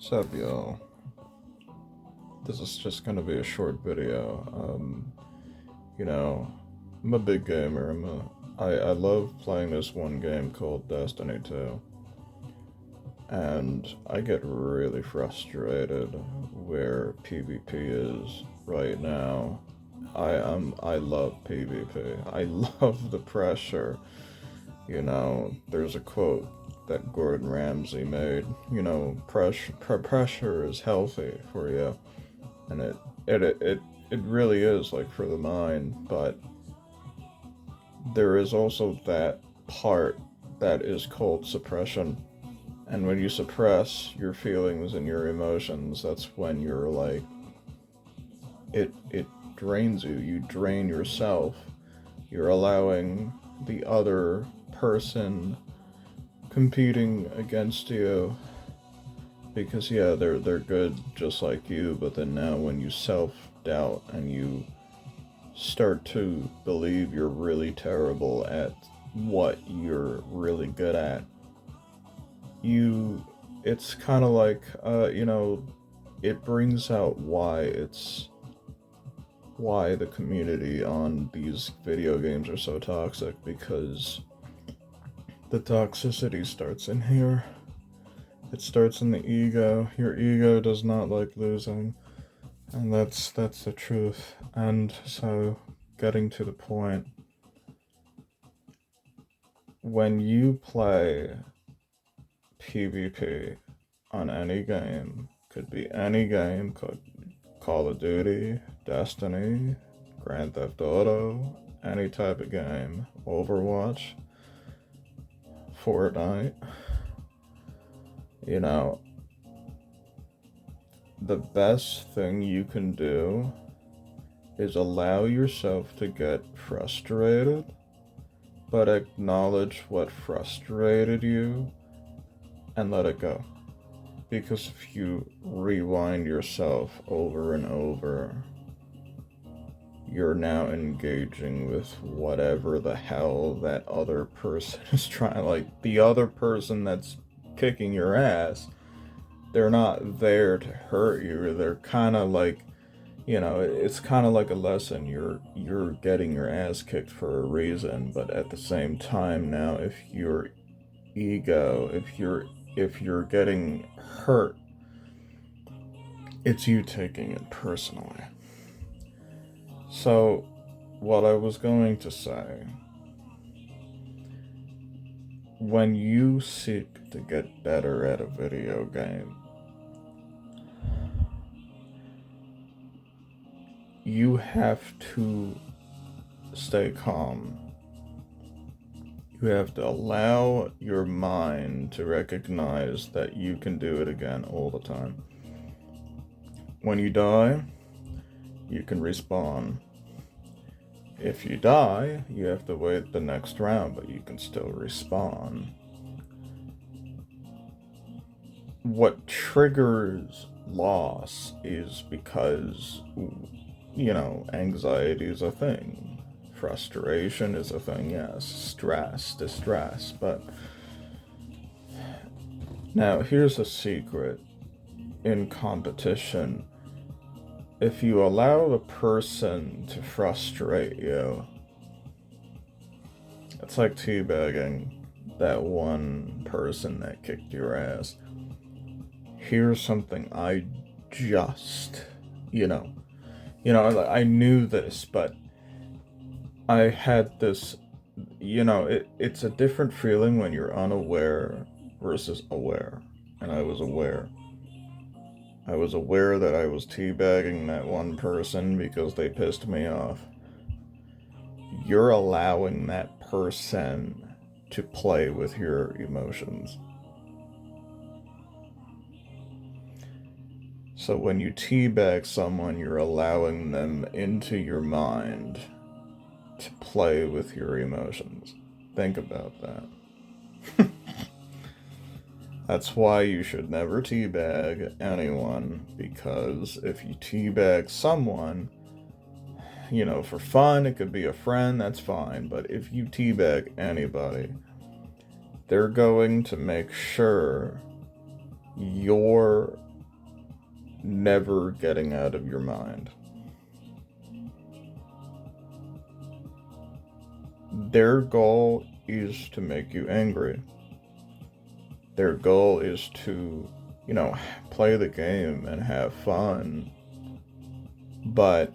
What's up, y'all? This is just gonna be a short video. You know, I'm a big gamer. I love playing this one game called Destiny 2. And I get really frustrated where PvP is right now. I love PvP. I love the pressure. There's a quote that Gordon Ramsay made. Pressure is healthy for you, and it really is, like, for the mind. But there is also that part that is called suppression, and when you suppress your feelings and your emotions, that's when you're like, it drains you. You drain yourself. You're allowing the other person competing against you because, yeah, they're good just like you, but then now when you self-doubt and you start to believe you're really terrible at what you're really good at, it's kind of like, it brings out why the community on these video games are so toxic, because the toxicity starts in here. It starts in the ego. Your ego does not like losing, and that's the truth. And so, getting to the point, when you play PvP on any game, could be any game, could Call of Duty, Destiny, Grand Theft Auto, any type of game, Overwatch, Fortnite, the best thing you can do is allow yourself to get frustrated, but acknowledge what frustrated you and let it go. Because if you rewind yourself over and over, you're now engaging with whatever the hell that other person is trying. Like, the other person that's kicking your ass, they're not there to hurt you. They're kind of like, it's kind of like a lesson. You're getting your ass kicked for a reason, but at the same time, now, if your ego, if you're getting hurt, it's you taking it personally. So, what I was going to say, when you seek to get better at a video game, you have to stay calm. You have to allow your mind to recognize that you can do it again all the time. When you die, you can respawn. If you die, you have to wait the next round, but you can still respawn. What triggers loss is because, anxiety is a thing. Frustration is a thing, yes. Stress, distress. But now, here's a secret. In competition, if you allow the person to frustrate you, it's like teabagging that one person that kicked your ass. Here's something I just, I knew this, but I had this, it's a different feeling when you're unaware versus aware. And I was aware. I was aware that I was teabagging that one person because they pissed me off. You're allowing that person to play with your emotions. So when you teabag someone, you're allowing them into your mind to play with your emotions. Think about that. That's why you should never teabag anyone, because if you teabag someone, for fun, it could be a friend, that's fine, but if you teabag anybody, they're going to make sure your never getting out of your mind. Their goal is to make you angry. Their goal is to, play the game and have fun. But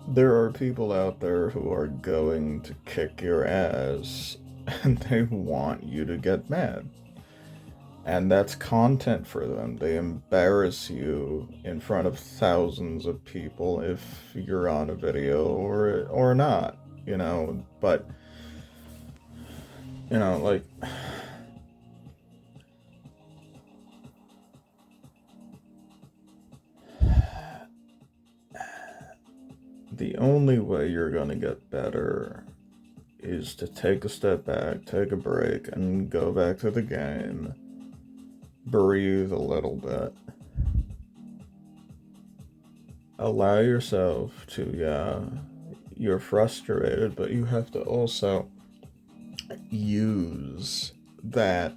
there are people out there who are going to kick your ass and they want you to get mad. And that's content for them. They embarrass you in front of thousands of people if you're on a video or not, but like the only way you're going to get better is to take a step back, take a break, and go back to the game. Breathe a little bit. Allow yourself to, you're frustrated, but you have to also use that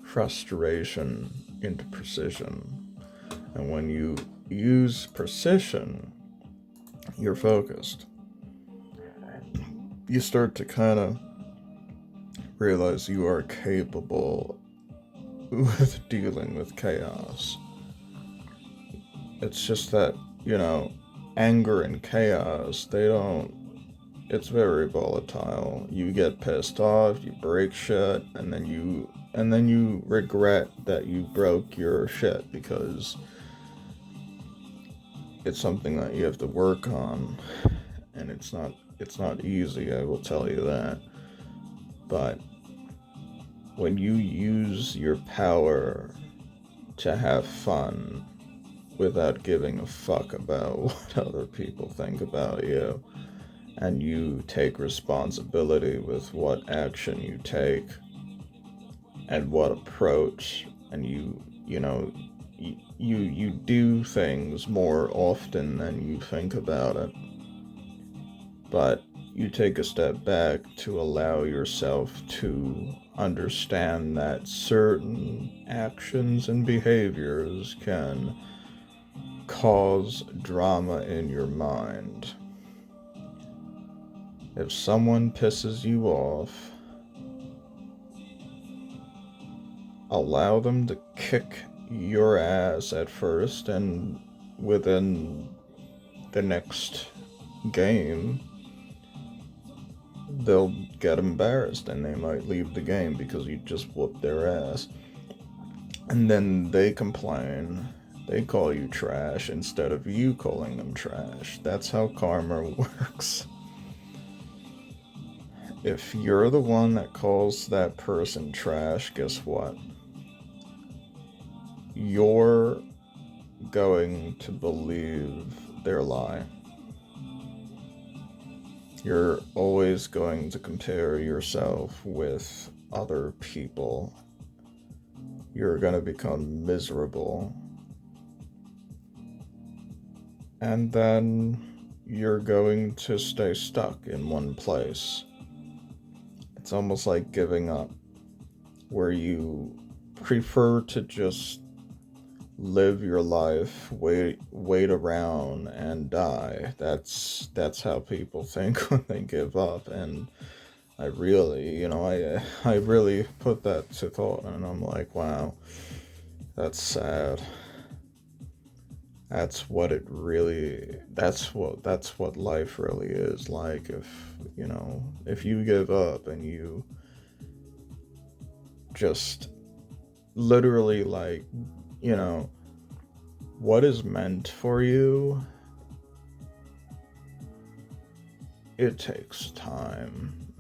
frustration into precision. And when you use precision, you're focused. You start to kind of realize you are capable with dealing with chaos. It's just that, anger and chaos, it's very volatile. You get pissed off, you break shit, and then you regret that you broke your shit because it's something that you have to work on, and it's not easy, I will tell you that. But when you use your power to have fun without giving a fuck about what other people think about you, and you take responsibility with what action you take and what approach, and you do things more often than you think about it, but you take a step back to allow yourself to understand that certain actions and behaviors can cause drama in your mind. If someone pisses you off, allow them to kick your ass at first, and within the next game, they'll get embarrassed and they might leave the game because you just whooped their ass. And then they complain. They call you trash instead of you calling them trash. That's how karma works. If you're the one that calls that person trash, guess what? You're going to believe their lie. You're always going to compare yourself with other people. You're going to become miserable. And then you're going to stay stuck in one place. It's almost like giving up, where you prefer to just live your life, wait around and die. That's how people think when they give up. And I really, I really put that to thought, and I'm like, wow, that's sad. That's what life really is like. If you give up and you just literally, like, what is meant for you, it takes time.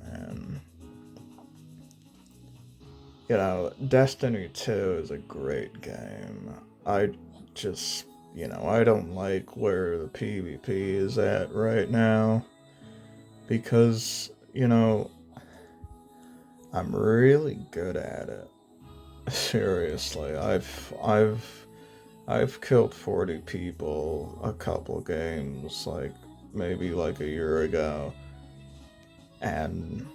And Destiny 2 is a great game. I just, I don't like where the PvP is at right now, because, I'm really good at it. Seriously, I've killed 40 people a couple games, like maybe like a year ago, and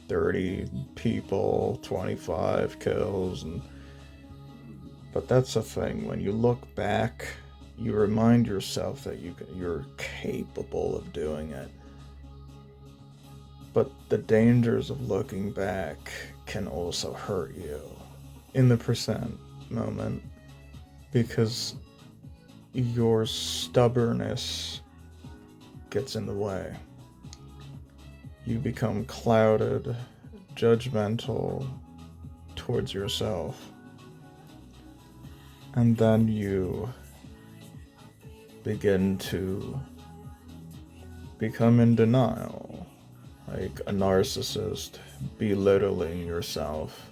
30 people, 25 kills, and But that's the thing, when you look back, you remind yourself that you're capable of doing it. But the dangers of looking back can also hurt you in the present moment, because your stubbornness gets in the way. You become clouded, judgmental towards yourself, and then you begin to become in denial, like a narcissist, belittling yourself,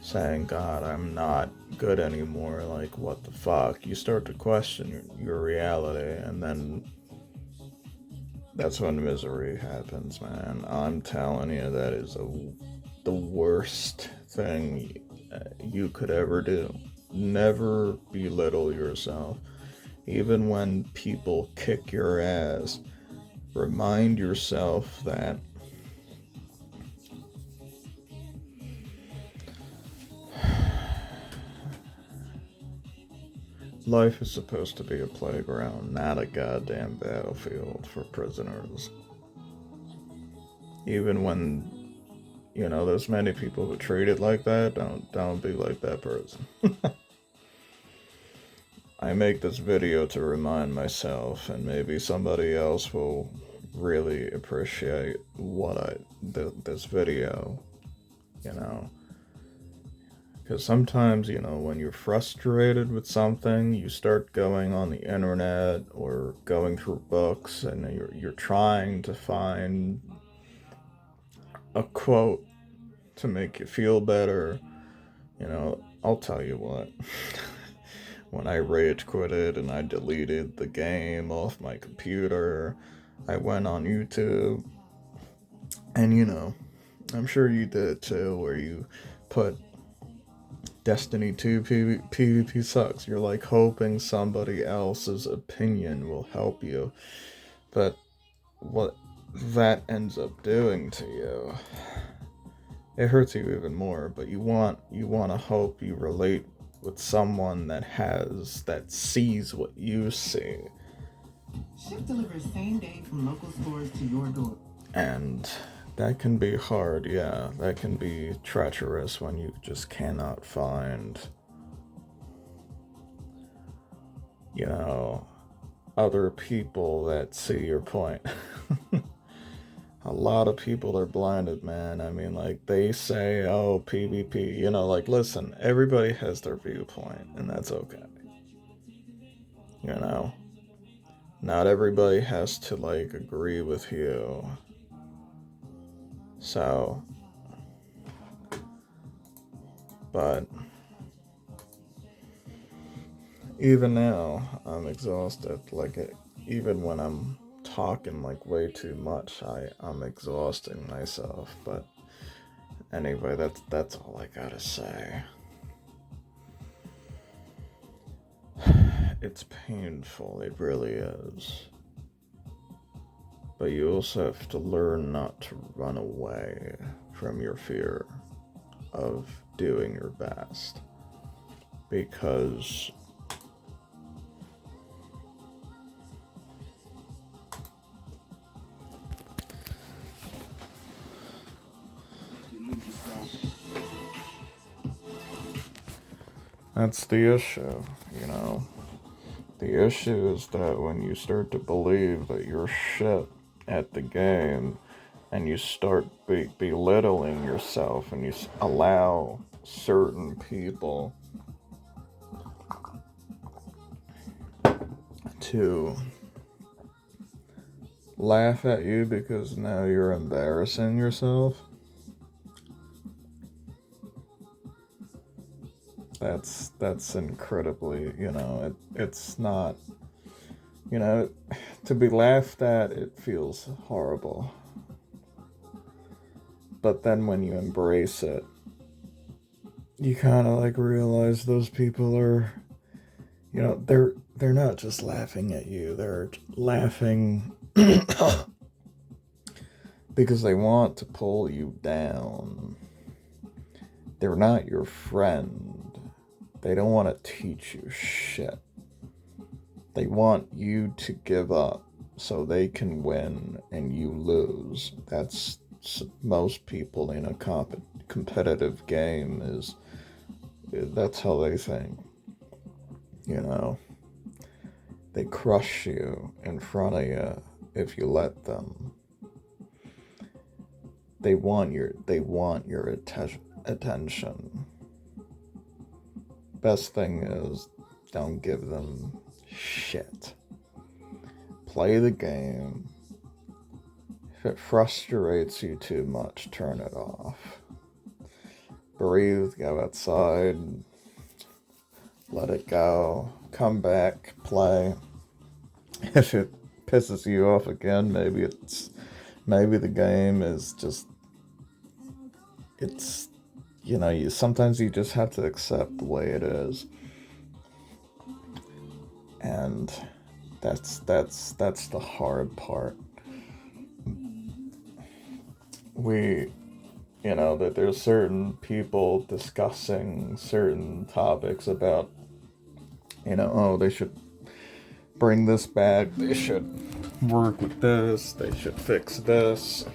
saying, God, I'm not good anymore, like, what the fuck? You start to question your reality, and then that's when misery happens, man. I'm telling you, that is the worst thing you could ever do. Never belittle yourself. Even when people kick your ass, remind yourself that life is supposed to be a playground, not a goddamn battlefield for prisoners. Even when, there's many people who treat it like that, don't be like that person. I make this video to remind myself, and maybe somebody else will really appreciate this video, you know. Because sometimes, when you're frustrated with something, you start going on the internet or going through books, and you're trying to find a quote to make you feel better. I'll tell you what. When I rage quitted and I deleted the game off my computer, I went on YouTube, and I'm sure you did too, where you put Destiny 2 PvP sucks. You're like hoping somebody else's opinion will help you. But what that ends up doing to you, it hurts you even more. But you want to hope you relate with someone that sees what you see. Ship delivers same day from local stores to your door. And that can be hard, yeah. That can be treacherous when you just cannot find, other people that see your point. A lot of people are blinded, man. I mean, like, they say, oh, PvP, listen, everybody has their viewpoint, and that's okay. Not everybody has to, agree with you. So, but even now, I'm exhausted. Even when I'm talking way too much, I'm exhausting myself. But anyway, that's all I gotta say. It's painful, it really is. But you also have to learn not to run away from your fear of doing your best. Because that's the issue, The issue is that when you start to believe that you're shit at the game, and you start belittling yourself, and you allow certain people to laugh at you because now you're embarrassing yourself, that's incredibly, it's not, to be laughed at, it feels horrible. But then when you embrace it, you kind of realize those people are, they're not just laughing at you, they're laughing because they want to pull you down. They're not your friend. they don't want to teach you shit. They want you to give up so they can win and you lose. That's most people in a competitive game is that's how they think. You know, they crush you in front of you if you let them. They want your attention. Best thing is don't give them shit. Play the game. If it frustrates you too much, turn it off. Breathe, go outside, let it go, come back, play. If it pisses you off again, maybe the game is just it's you sometimes you just have to accept the way it is. And that's the hard part. That there's certain people discussing certain topics about, oh, they should bring this back, they should work with this, they should fix this.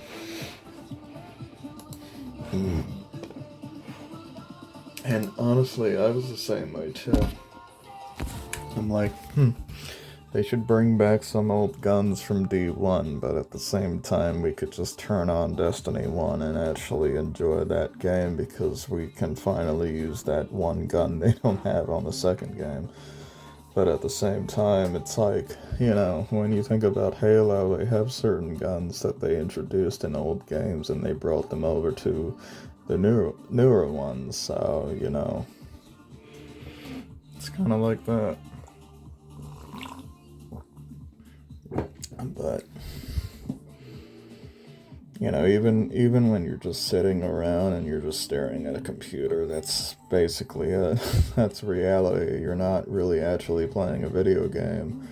And honestly, I was the same way too. I'm like, they should bring back some old guns from D1, but at the same time, we could just turn on Destiny 1 and actually enjoy that game because we can finally use that one gun they don't have on the second game. But at the same time, it's like, when you think about Halo, they have certain guns that they introduced in old games and they brought them over to the newer ones, so, it's kind of like that. But even when you're just sitting around and you're just staring at a computer, that's basically it. That's reality. You're not really actually playing a video game.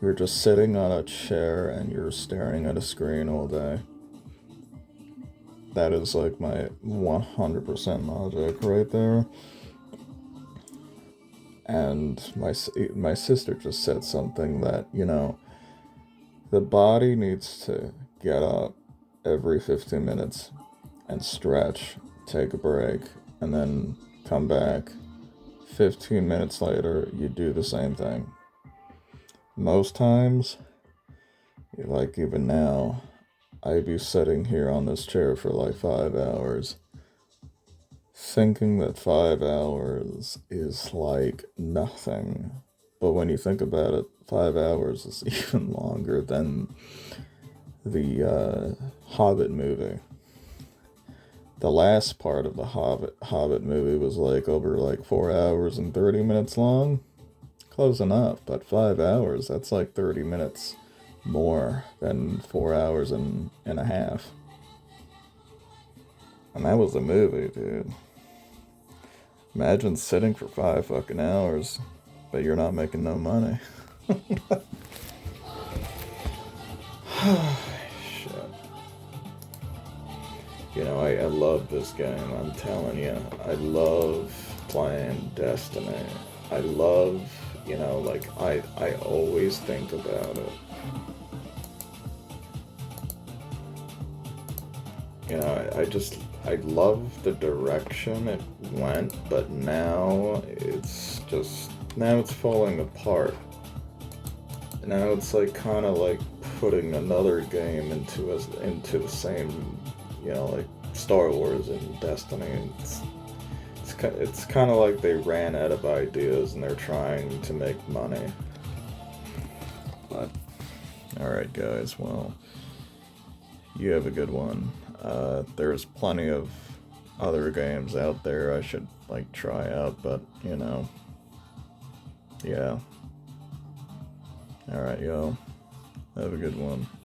You're just sitting on a chair and you're staring at a screen all day. That is like my 100% logic right there. And my sister just said something that, the body needs to get up every 15 minutes and stretch, take a break, and then come back. 15 minutes later, you do the same thing. Most times, like even now, I'd be sitting here on this chair for like 5 hours, thinking that 5 hours is like nothing. But when you think about it, 5 hours is even longer than the Hobbit movie. The last part of the Hobbit movie was over 4 hours and 30 minutes long. Close enough, but 5 hours, that's like 30 minutes more than 4 hours and a half. And that was a movie, dude. Imagine sitting for 5 fucking hours, but you're not making no money. Shit. I love this game, I'm telling you. I love playing Destiny. I love, I always think about it. I love the direction it went, but now it's falling apart. Now it's kind of putting another game into the same, like Star Wars and Destiny. It's kind of like they ran out of ideas and they're trying to make money. But alright guys, well, you have a good one. There's plenty of other games out there I should try out, but yeah. Alright, yo. Have a good one.